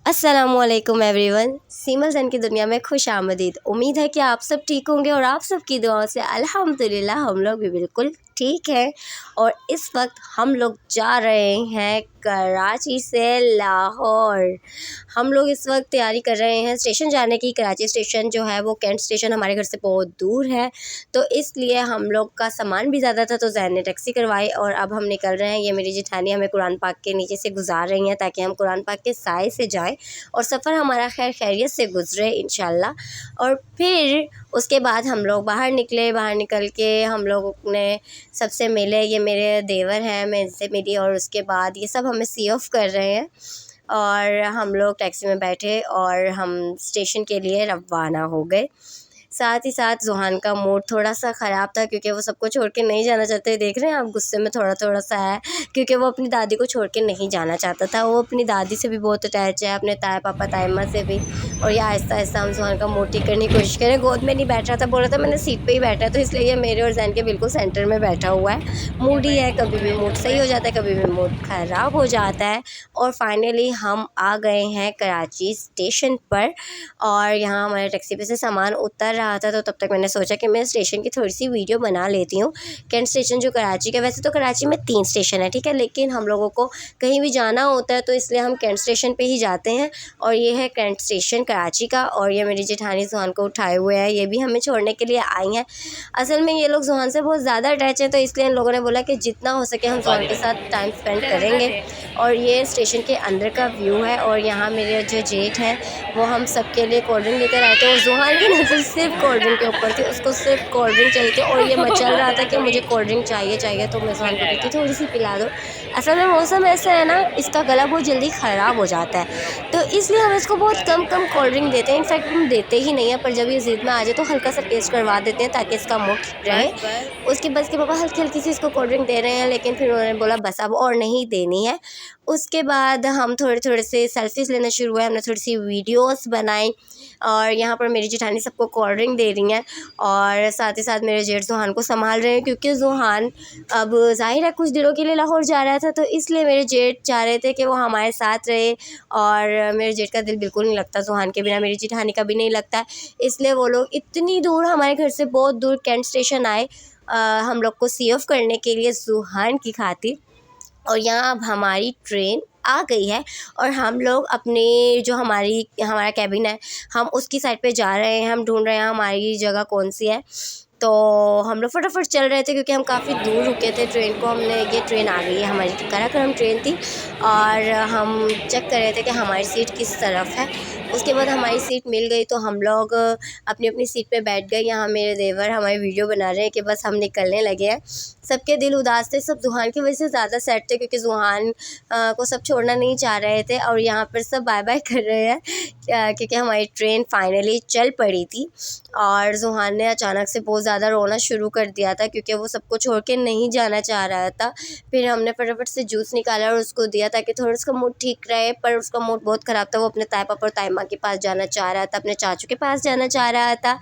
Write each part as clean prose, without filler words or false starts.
अस्सलामुअलैकुम एवरीवन, सीमल जन की दुनिया में खुश आमदीद। उम्मीद है कि आप सब ठीक होंगे और आप सबकी दुआओं से अल्हम्दुलिल्लाह हम लोग भी बिल्कुल ठीक हैं। और इस वक्त हम लोग जा रहे हैं कराची से लाहौर। हम लोग इस वक्त तैयारी कर रहे हैं स्टेशन जाने की। कराची स्टेशन जो है वो कैंट स्टेशन हमारे घर से बहुत दूर है, तो इसलिए हम लोग का सामान भी ज़्यादा था, तो जैन ने टैक्सी करवाई और अब हम निकल रहे हैं। ये मेरी जेठानी हमें कुरान पाक के नीचे से गुजार रही हैं ताकि हम कुरान पाक के साए से जाएं और सफ़र हमारा खैर खैरियत से गुजरे इंशाल्लाह। और फिर उसके बाद हम लोग बाहर निकले। बाहर निकल के हम लोग ने सबसे मिले। ये मेरे देवर हैं, मैं इनसे मिली और उसके बाद ये सब हमें सी ऑफ कर रहे हैं और हम लोग टैक्सी में बैठे और हम स्टेशन के लिए रवाना हो गए। साथ ही साथ ज़ुहान का मूड थोड़ा सा ख़राब था क्योंकि वो सबको छोड़ के नहीं जाना चाहते। देख रहे हैं आप, गुस्से में थोड़ा सा है क्योंकि वो अपनी दादी को छोड़ के नहीं जाना चाहता था। वो अपनी दादी से भी बहुत अटैच है, अपने ताया पापा तायम्मा से भी। और ये आहिस्ता आहिस्ता हम ज़ुहान का मूड ठीक करने की कोशिश करें। गोद में नहीं बैठ रहा था, बोल रहा था मैंने सीट पर ही बैठा है, तो इसलिए ये मेरे और जैन के बिल्कुल सेंटर में बैठा हुआ है। मूड ही है, कभी भी मूड सही हो जाता है, कभी भी मूड ख़राब हो जाता है। और फाइनली हम आ गए हैं कराची स्टेशन पर और यहाँ हमारे टैक्सी पे से सामान उतर रहा था, तो तब तक मैंने सोचा कि मैं स्टेशन की थोड़ी सी वीडियो बना लेती हूँ। कैंट स्टेशन जो कराची का, वैसे तो कराची में 3 स्टेशन है, ठीक है, लेकिन हम लोगों को कहीं भी जाना होता है तो इसलिए हम कैंट स्टेशन पे ही जाते हैं। और ये है कैंट स्टेशन कराची का। और ये मेरी जेठानी ज़ुहान को उठाए हुए हैं, ये भी हमें छोड़ने के लिए आई हैं। असल में ये लोग ज़ुहान से बहुत ज़्यादा अटैच हैं, तो इसलिए इन लोगों ने बोला कि जितना हो सके हम ज़ुहान के साथ टाइम स्पेंड करेंगे। और ये स्टेशन के अंदर का व्यू है। और यहाँ मेरे जो जेठ हैं वो हम सबके लिए कोल्ड ड्रिंक लेकर आए थे और ज़ुहान की नज़र सिर्फ कोल्ड ड्रिंक के ऊपर थी, उसको सिर्फ कोल्ड ड्रिंक चाहिए थी। और ये मचल रहा था कि मुझे कोल्ड ड्रिंक चाहिए, तो मैं ज़ुहान को कहती थोड़ी सी पिला दो। असल में मौसम ऐसा है ना, इसका गला बहुत जल्दी ख़राब हो जाता है, तो इसलिए हम इसको बहुत कम कोल्ड ड्रिंक देते हैं। इनफैक्ट हम देते ही नहीं हैं, पर जब ये ज़िद में आ जाए तो हल्का सा टेस्ट करवा देते हैं ताकि इसका मूड ठीक रहे। उसके बस के पापा हल्की हल्की सी इसको कोल्ड ड्रिंक दे रहे हैं, लेकिन फिर उन्होंने बोला बस अब और नहीं देनी है। उसके बाद हम थोड़े से सेल्फीज़ लेना शुरू हुए, हमने थोड़ी सी वीडियोस बनाई और यहाँ पर मेरी जेठानी सबको कोल्ड ड्रिंक दे रही हैं और साथ ही साथ मेरे जेठ ज़ुहान को संभाल रहे हैं क्योंकि ज़ुहान अब ज़ाहिर है कुछ दिनों के लिए लाहौर जा रहा था, तो इसलिए मेरे जेठ चाह रहे थे कि वो हमारे साथ रहे। और मेरे जेठ का दिल बिल्कुल नहीं लगता ज़ुहान के बिना, मेरी जेठानी का भी नहीं लगता, इसलिए वो लोग इतनी दूर हमारे घर से बहुत दूर कैंट स्टेशन आए हम लोग को सी ऑफ करने के लिए ज़ुहान की खातिर। और यहाँ अब हमारी ट्रेन आ गई है और हम लोग अपने जो हमारा कैबिन है हम उसकी साइड पे जा रहे हैं। हम ढूंढ रहे हैं हमारी जगह कौन सी है, तो हम लोग फटाफट चल रहे थे क्योंकि हम काफ़ी दूर रुके थे ट्रेन को। हमने ये ट्रेन आ गई है, हमारी कराकरम ट्रेन थी और हम चेक कर रहे थे कि हमारी सीट किस तरफ है। उसके बाद हमारी सीट मिल गई तो हम लोग अपनी अपनी सीट पे बैठ गए। यहाँ मेरे देवर हमारी वीडियो बना रहे हैं कि बस हम निकलने लगे हैं। सबके दिल उदास थे, सब ज़ुहान की वजह से ज़्यादा सैड थे क्योंकि ज़ुहान को सब छोड़ना नहीं चाह रहे थे। और यहाँ पर सब बाय बाय कर रहे हैं क्योंकि हमारी ट्रेन फाइनली चल पड़ी थी। और ज़ुहान ने अचानक से बहुत ज़्यादा रोना शुरू कर दिया था क्योंकि वो सबको छोड़ के नहीं जाना चाह रहा था। फिर हमने फटाफट से जूस निकाला और उसको दिया ताकि थोड़ा उसका मूड ठीक रहे, पर उसका मूड बहुत ख़राब था। वो अपने ताया पापा और तायम्मा के पास जाना चाह रहा था, अपने चाचू के पास जाना चाह रहा था,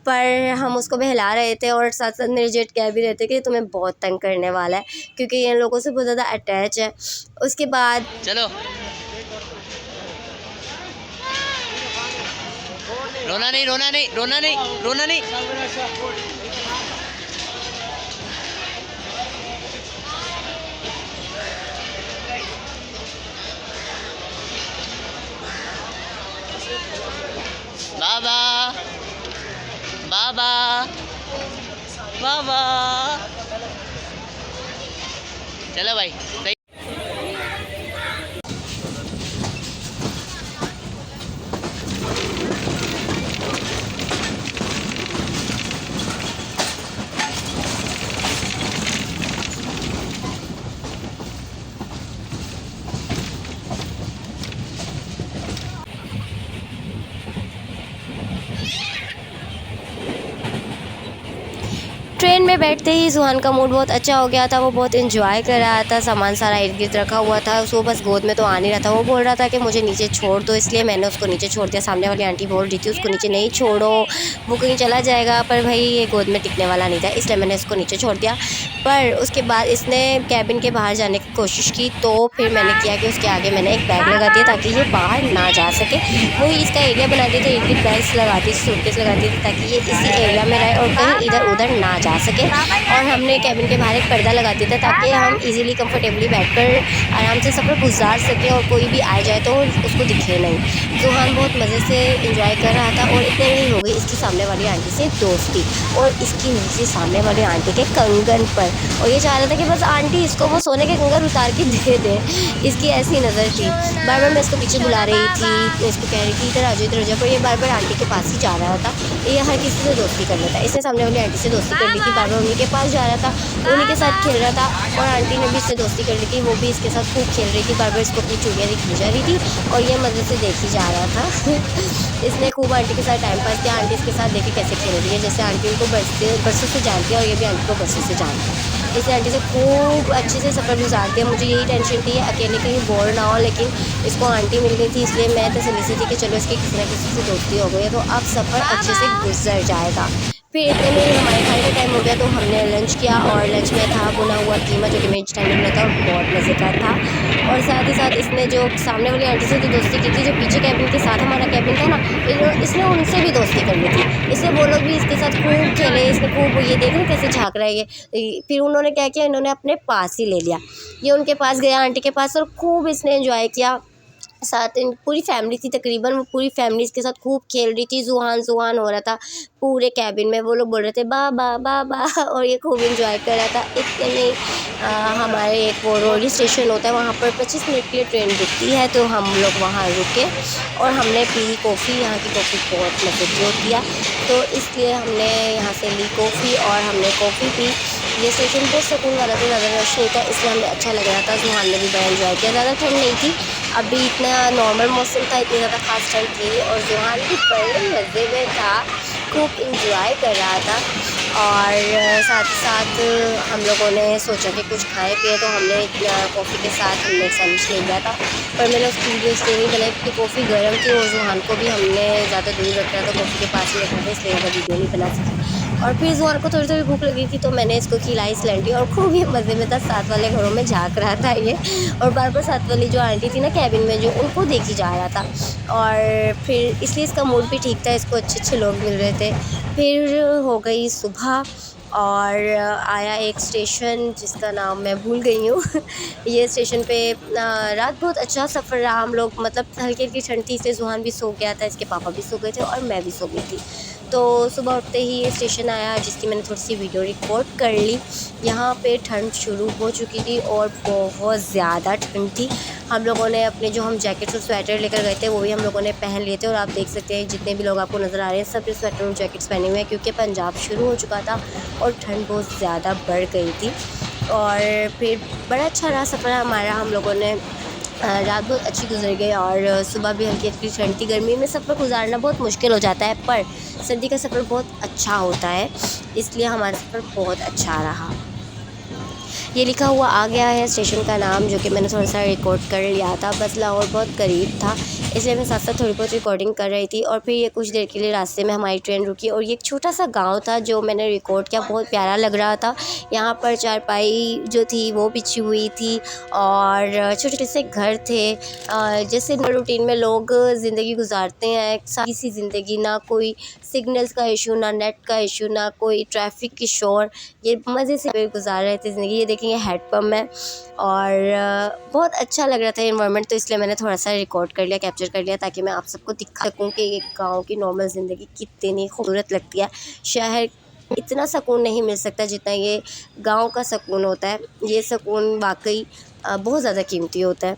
पर हम उसको बहला रहे थे और साथ साथ मेरे जेठ कह भी रहे थे कि तुम्हें बहुत तंग करने वाला है क्योंकि ये इन लोगों से बहुत ज़्यादा अटैच है। उसके बाद चलो, रोना नहीं रोना नहीं रोना नहीं रोना नहीं। बाबा बाबा बाबा, चलो भाई सही। ट्रेन पे बैठते ही सुहान का मूड बहुत अच्छा हो गया था। वो बहुत एंजॉय कर रहा था, सामान सारा इर्द गिर्द रखा हुआ था। उसको बस गोद में तो आ नहीं रहा था। वो बोल रहा था कि मुझे नीचे छोड़ दो, इसलिए मैंने उसको नीचे छोड़ दिया। सामने वाली आंटी बोल रही थी उसको नीचे नहीं छोड़ो, वो कहीं चला जाएगा, पर भाई ये गोद में टिकने वाला नहीं था, इसलिए मैंने इसको नीचे छोड़ दिया। पर उसके बाद इसने कैबिन के बाहर जाने की कोशिश की, तो फिर मैंने किया कि उसके आगे मैंने एक बैग लगा दिया ताकि ये बाहर ना जा सके। वो इसका एरिया बना दिया था, इर्द गिर्द बैग्स लगाती थी, सूटकेस लगाती थी ताकि ये इसी एरिया में रहे और कहीं इधर उधर ना जा सके। और हमने कैबिन के बाहर एक पर्दा लगा दिया था ताकि हम इजीली कंफर्टेबली बैठकर आराम से सफ़र गुजार सकें और कोई भी आ जाए तो उसको दिखे नहीं। तो हम बहुत मज़े से एंजॉय कर रहा था। और इतने में ही हो गई इसकी सामने वाली आंटी से दोस्ती, और इसकी नज़र सामने वाली आंटी के कंगन पर, और ये चाह रहा था कि बस आंटी इसको वो सोने के कंगन उतार के दे दे। इसकी ऐसी नज़र थी। बार बार मैं इसको पीछे बुला रही थी, मैं इसको कह रही थी इधर आ जाओ इधर आ जाओ, पर ये बार बार आंटी के पास ही जा रहा था। ये हर किसी से दोस्ती कर लेता। इसने सामने वाली आंटी से दोस्ती कर ली थी, बार बार उन्हीं के पास जा रहा था, उन्हीं के साथ खेल रहा था। और आंटी ने भी इससे दोस्ती कर ली थी, वो भी इसके साथ खूब खेल रही थी, बार बार इसको अपनी चूड़ियाँ दिखाई जा रही थी और ये मज़े से देखी जा रहा था। इसने खूब आंटी के साथ टाइम पास किया। आंटी इसके साथ देखे कैसे खेल रही है, जैसे आंटी उनको बरसों से जानती है और ये भी आंटी को बरसों से जानता है। इस आंटी से खूब अच्छे से सफ़र गुजारते हैं। मुझे यही टेंशन थी अकेले कहीं बोर ना हो, लेकिन इसको आंटी मिल गई थी, इसलिए मैं तसल्ली से थी कि चलो इसकी किसी ना किसी से दोस्ती हो गई है तो अब सफ़र अच्छे से गुजर जाएगा। फिर इतने में हमारे खाने का टाइम हो गया तो हमने लंच किया, और लंच में था भुना हुआ कीमा जो कि मेरे टाइम में बना था और बहुत मज़े का था। और साथ ही साथ इसने जो सामने वाली आंटी से तो दोस्ती की थी, जो पीछे कैबिन के साथ हमारा कैबिन था ना, इसने उनसे भी दोस्ती कर ली थी, इसलिए वो लोग भी इसके साथ खूब खेले। इसने खूब ये देख रहे कैसे झाँक रहा है ये। फिर उन्होंने क्या किया, इन्होंने अपने पास ही ले लिया, ये उनके पास गया आंटी के पास, और खूब इसने एंजॉय किया। साथ इन पूरी फैमिली थी तकरीबन, वो पूरी फैमिली इसके साथ खूब खेल रही थी। जुहान जुहान हो रहा था पूरे कैबिन में, वो लोग बोल रहे थे बाबा बाबा, और ये खूब एंजॉय कर रहा था। इतने में हमारे एक वो रोली स्टेशन होता है, वहाँ पर 25 मिनट के लिए ट्रेन रुकती है, तो हम लोग वहाँ रुके और हमने पी कॉफ़ी। यहाँ की कॉफ़ी बहुत मज़े की होती है, तो इसलिए हमने यहाँ से ली कॉफ़ी और हमने कॉफ़ी पी। ये स्टेशन बहुत सुकून वाला था, ज़्यादा रश नहीं था, इसलिए हमें अच्छा लग रहा था। जुहान ने भी बड़ा एंजॉय किया, ज़्यादा ठंड नहीं थी, अभी इतना नॉर्मल मौसम था, इतनी ज़्यादा खास ठंड थी। और जुहान भी बड़े मज़े में था, खूब इंजॉय कर रहा था। और साथ ही साथ हम लोगों ने सोचा कि कुछ खाएं पिए, तो हमने कॉफ़ी के साथ हमने एक सैंडविच ले लिया था, पर मैंने उसकी वीडियो इसलिए नहीं बनाई क्योंकि कॉफ़ी गर्म थी और जुहान को भी हमने ज़्यादा दूर रखा था, कॉफ़ी के पास ही रखा था, इसलिए मैं वीडियो नहीं बना सकी। और फिर जुहान को थोड़ी थोड़ी भूख लगी थी, तो मैंने इसको खिलाई स्लैंटी, और खूब ही मज़े में था। साथ वाले घरों में झाँक रहा था ये, और बार बार साथ वाली जो आंटी थी ना कैबिन में, जो उनको देखी जा रहा था। और फिर इसलिए इसका मूड भी ठीक था, इसको अच्छे अच्छे लोग मिल रहे थे। फिर हो गई सुबह और आया एक स्टेशन जिसका नाम मैं भूल गई हूँ। ये स्टेशन पे रात बहुत अच्छा सफ़र रहा। हम लोग मतलब हल्की हल्की ठंड थी, इसलिए जुहान भी सो गया था, इसके पापा भी सो गए थे और मैं भी सो गई थी। तो सुबह उठते ही ये स्टेशन आया, जिसकी मैंने थोड़ी सी वीडियो रिकॉर्ड कर ली। यहाँ पे ठंड शुरू हो चुकी थी और बहुत ज़्यादा ठंड थी। हम लोगों ने अपने जो हम जैकेट्स और स्वेटर लेकर गए थे वो भी हम लोगों ने पहन लिए थे, और आप देख सकते हैं जितने भी लोग आपको नज़र आ रहे हैं सब स्वेटर और जैकेट्स पहने हुए हैं, क्योंकि पंजाब शुरू हो चुका था और ठंड बहुत ज़्यादा बढ़ गई थी। और फिर बड़ा अच्छा रहा सफ़र हमारा। हम लोगों ने रात बहुत अच्छी गुजर गई और सुबह भी हल्की हल्की ठंड थी। गर्मी में सफ़र गुजारना बहुत मुश्किल हो जाता है, पर सर्दी का सफ़र बहुत अच्छा होता है, इसलिए हमारा सफ़र बहुत अच्छा रहा। ये लिखा हुआ आ गया है स्टेशन का नाम, जो कि मैंने थोड़ा सा रिकॉर्ड कर लिया था, बस लाहौर बहुत करीब था, इसलिए मैं साथ साथ थोड़ी बहुत रिकॉर्डिंग कर रही थी। और फिर ये कुछ देर के लिए रास्ते में हमारी ट्रेन रुकी, और ये एक छोटा सा गांव था जो मैंने रिकॉर्ड किया, बहुत प्यारा लग रहा था। यहाँ पर चारपाई जो थी वो बिछी हुई थी और छोटे छोटे से घर थे, जैसे रूटीन में लोग ज़िंदगी गुजारते हैं, सादी सी ज़िंदगी, ना कोई सिग्नल्स का इशू, ना नेट का इशू, ना कोई ट्रैफिक की शोर, ये मज़े से गुजार रहे थे ज़िंदगी। ये देखें, ये हैंडपम्प है और बहुत अच्छा लग रहा था एनवायरनमेंट, तो इसलिए मैंने थोड़ा सा रिकॉर्ड कर लिया, कैप्चर कर लिया, ताकि मैं आप सबको दिखा सकूँ कि एक गाँव की नॉर्मल ज़िंदगी कितनी खूबसूरत लगती है। शहर इतना सुकून नहीं मिल सकता जितना ये गांव का सुकून होता है। ये सुकून वाकई बहुत ज़्यादा कीमती होता है,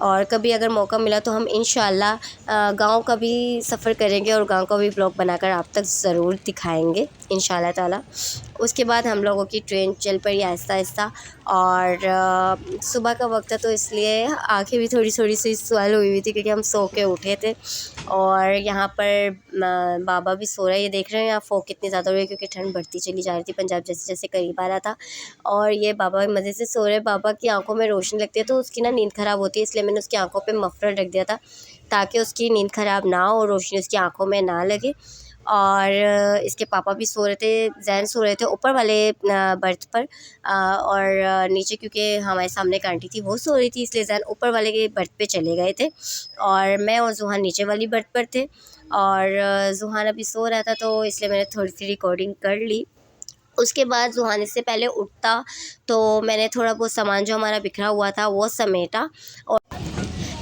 और कभी अगर मौका मिला तो हम इंशाल्लाह गांव का भी सफ़र करेंगे और गांव का भी ब्लॉग बनाकर आप तक ज़रूर दिखाएंगे इंशाल्लाह ताला। उसके बाद हम लोगों की ट्रेन चल पड़ी आहिस्ता आहिस्ता। और सुबह का वक्त था तो इसलिए आंखें भी थोड़ी थोड़ी सी swell हुई हुई थी क्योंकि हम सो के उठे थे। और यहाँ पर बाबा भी सो रहे हैं, ये देख रहे हैं यहाँ फॉग कितनी ज़्यादा हो रही है क्योंकि ठंड बढ़ती चली जा रही थी, पंजाब जैसे जैसे करीब आ रहा था। और ये बाबा मज़े से सो रहे हैं। बाबा की आंखों में रोशनी लगती है तो उसकी ना नींद ख़राब होती है, इसलिए मैंने उसकी आंखों पे मफलर रख दिया था ताकि उसकी नींद ख़राब ना हो और रोशनी उसकी आंखों में ना लगे। और इसके पापा भी सो रहे थे, जैन सो रहे थे ऊपर वाले बर्थ पर। और नीचे क्योंकि हमारे सामने एक आंटी थी वो सो रही थी, इसलिए जैन ऊपर वाले के बर्थ पे चले गए थे और मैं और जुहान नीचे वाली बर्थ पर थे। और जुहान अभी सो रहा था तो इसलिए मैंने थोड़ी सी रिकॉर्डिंग कर ली। उसके बाद जुहान इससे पहले उठता तो मैंने थोड़ा बहुत सामान जो हमारा बिखरा हुआ था वो समेटा। और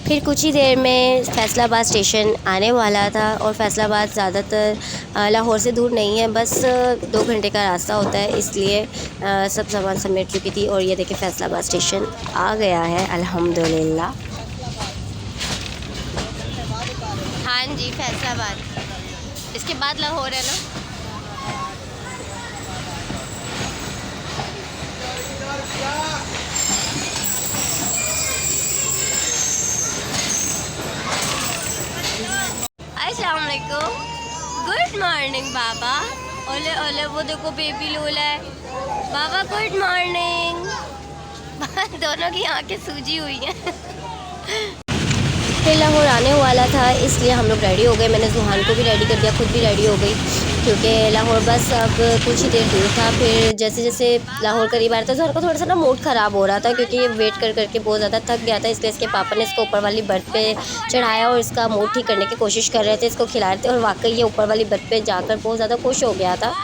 फिर कुछ ही देर में फ़ैसलाबाद स्टेशन आने वाला था। और फ़ैसलाबाद ज़्यादातर लाहौर से दूर नहीं है, बस 2 घंटे का रास्ता होता है, इसलिए सब सामान समेट चुकी थी। और ये देखिए फ़ैसलाबाद स्टेशन आ गया है अल्हम्दुलिल्लाह। हाँ जी फ़ैसलाबाद, इसके बाद लाहौर है ना। अस्सलाम वालेकुम, गुड मॉर्निंग बाबा। ओले ओले वो देखो बेबी लोला है। बाबा गुड मॉर्निंग। दोनों की आंखें सूजी हुई हैं। फिर लाहौर आने वाला था इसलिए हम लोग रेडी हो गए। मैंने जुहान को भी रेडी कर दिया, खुद भी रेडी हो गई क्योंकि लाहौर बस अब कुछ ही देर दूर था। फिर जैसे जैसे लाहौर करीब आ रहा था जुहान का थोड़ा सा ना मूड ख़राब हो रहा था क्योंकि ये वेट कर करके बहुत ज़्यादा थक गया था, इसलिए इसके पापा ने इसको ऊपर वाली बर्थ पे चढ़ाया और इसका मूड ठीक करने की कोशिश कर रहे थे, इसको खिला रहे थे। और वाकई ये ऊपर वाली बर्थ पे जाकर बहुत ज़्यादा खुश हो गया था।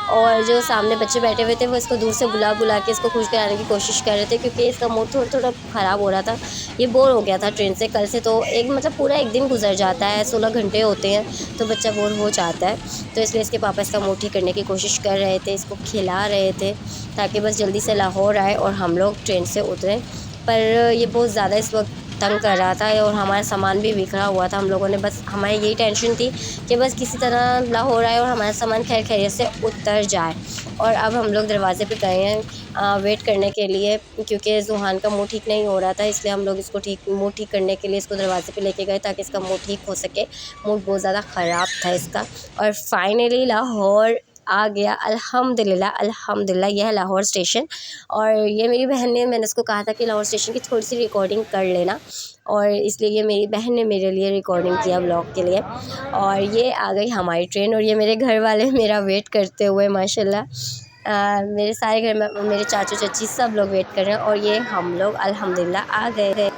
और जो सामने बच्चे बैठे हुए थे वो इसको दूर से बुला बुला के इसको खुश कराने की कोशिश कर रहे थे क्योंकि इसका मूड थोड़ा थोड़ा ख़राब हो रहा था। ये बोर हो गया था ट्रेन से कल से, तो एक मतलब पूरा एक दिन गुजर जाता है, 16 घंटे होते हैं तो बच्चा बोर हो जाता है। तो इसलिए इसके पापा इसका मूड ठीक करने की कोशिश कर रहे थे, इसको खिला रहे थे ताकि बस जल्दी से लाहौर आए और हम लोग ट्रेन से उतरें। पर ये बहुत ज़्यादा इस वक्त तंग कर रहा था और हमारा सामान भी बिखरा हुआ था। हम लोगों ने बस हमारी यही टेंशन थी कि बस किसी तरह लाहौर आए और हमारा सामान खैर खैरियत से उतर जाए। और अब हम लोग दरवाज़े पे गए हैं वेट करने के लिए क्योंकि जुहान का मुंह ठीक नहीं हो रहा था, इसलिए हम लोग इसको मुंह ठीक करने के लिए इसको दरवाज़े पे लेके गए ताकि इसका मुंह ठीक हो सके। मूड बहुत ज़्यादा ख़राब था इसका। और फाइनली लाहौर आ गया अल्हम्दुलिल्लाह अल्हम्दुलिल्लाह। यह है लाहौर स्टेशन। और ये मेरी बहन ने, मैंने उसको कहा था कि लाहौर स्टेशन की थोड़ी सी रिकॉर्डिंग कर लेना, और इसलिए ये मेरी बहन ने मेरे लिए रिकॉर्डिंग किया ब्लॉग के लिए। और ये आ गई हमारी ट्रेन और ये मेरे घर वाले मेरा वेट करते हुए माशाल्लाह मेरे सारे घर में मेरे चाचू चाची सब लोग वेट कर रहे हैं। और ये हम लोग अल्हम्दुलिल्लाह आ गए।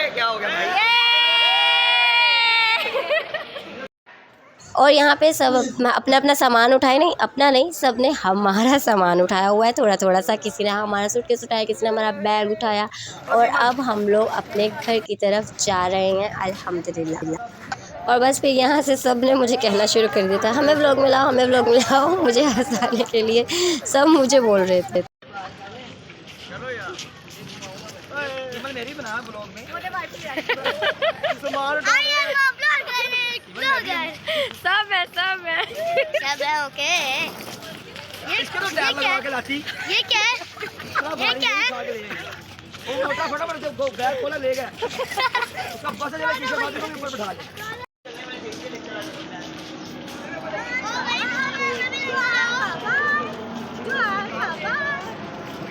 क्या हो गया भाई? और यहाँ पे सब अपना अपना सामान उठाए, नहीं अपना नहीं, सब ने हमारा सामान उठाया हुआ है थोड़ा थोड़ा सा। किसी ने हमारा सूटकेस उठाया, किसी ने हमारा बैग उठाया। और अब हम लोग अपने घर की तरफ जा रहे हैं अल्हम्दुलिल्लाह। और बस फिर यहाँ से सब ने मुझे कहना शुरू कर दिया था, हमें व्लॉग में लाओ, हमें व्लॉग में लाओ। मुझे हंसाने के लिए सब मुझे बोल रहे थे। मेरी बना ब्लॉग में सब है ओके। ये क्या है? वो मोटा फटाफट जब बैग खोला ले गया उसका बस जगह पीछे बात को ऊपर बैठा दिया।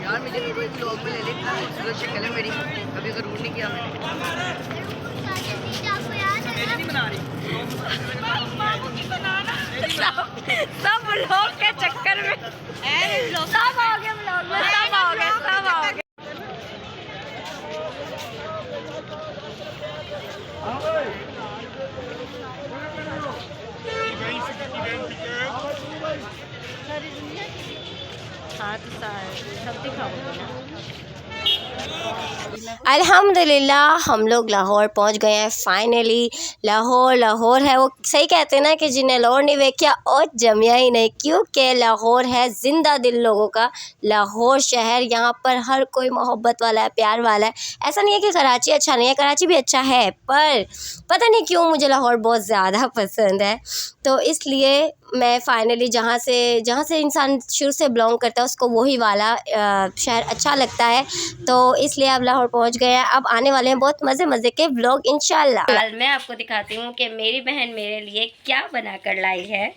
यार मुझे कोई ब्लॉग में ले ले, खूबसूरत शक्ल है मेरी, कभी जरूर नहीं किया मैंने। नहीं बना रही सब लोग के चक्कर में सब आओगे ब्लॉग में, सब आओगे। तो सब दिखाऊंगी ना। अल्हम्दुलिल्लाह हम लोग लाहौर पहुंच गए हैं फाइनली। लाहौर है, वो सही कहते हैं ना कि जिन्हें लाहौर नहीं देखा और जमिया ही नहीं, क्योंकि लाहौर है ज़िंदा दिल लोगों का। लाहौर शहर, यहाँ पर हर कोई मोहब्बत वाला है, प्यार वाला है। ऐसा नहीं है कि कराची अच्छा नहीं है, कराची भी अच्छा है, पर पता नहीं क्यों मुझे लाहौर बहुत ज़्यादा पसंद है। तो इसलिए मैं फ़ाइनली जहाँ से इंसान शुरू से बिलोंग करता है उसको वही वाला शहर अच्छा लगता है। तो इसलिए अब लाहौर पहुँच गए हैं। अब आने वाले हैं बहुत मज़े के व्लॉग इंशाल्लाह। कल मैं आपको दिखाती हूँ कि मेरी बहन मेरे लिए क्या बना कर लाई है।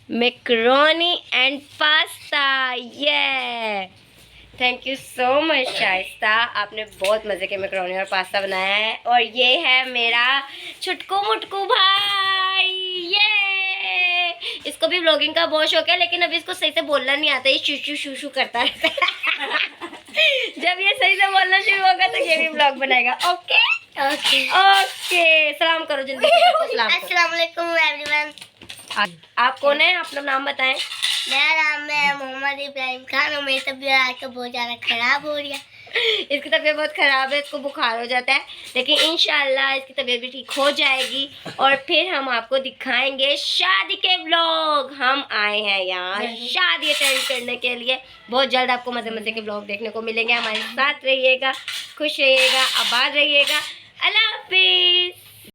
Macaroni and pasta. ये thank you so much Shaista, आपने बहुत मज़े के मैकरोनी और पास्ता बनाया है। और ये है मेरा छुटकू मुटकू भाई। ये इसको भी व्लॉगिंग का बहुत शौक है, लेकिन अभी इसको सही से बोलना नहीं आता, ये शू शू शू करता रहता है। जब ये सही से बोलना शुरू होगा तो ये भी व्लॉग बनाएगा। ओके ओके ओके, सलाम करो जल्दी से। सलाम करो। अस्सलाम वालेकुम एवरीवन। आप कौन है, अपना नाम बताएं। मेरा नाम है मोहम्मद इब्राहिम खान और मेरी तबीयत आज तो बहुत ज़्यादा ख़राब हो रही है। इसकी तबीयत बहुत ख़राब है, इसको बुखार हो जाता है, लेकिन इंशाल्लाह इसकी तबीयत भी ठीक हो जाएगी। और फिर हम आपको दिखाएंगे शादी के व्लॉग। हम आए हैं यहाँ शादी अटेंड करने के लिए। बहुत जल्द आपको मज़े के व्लॉग देखने को मिलेंगे। हमारे साथ रहिएगा, खुश रहिएगा, आबाद रहिएगा। अल्लाह हाफिज़।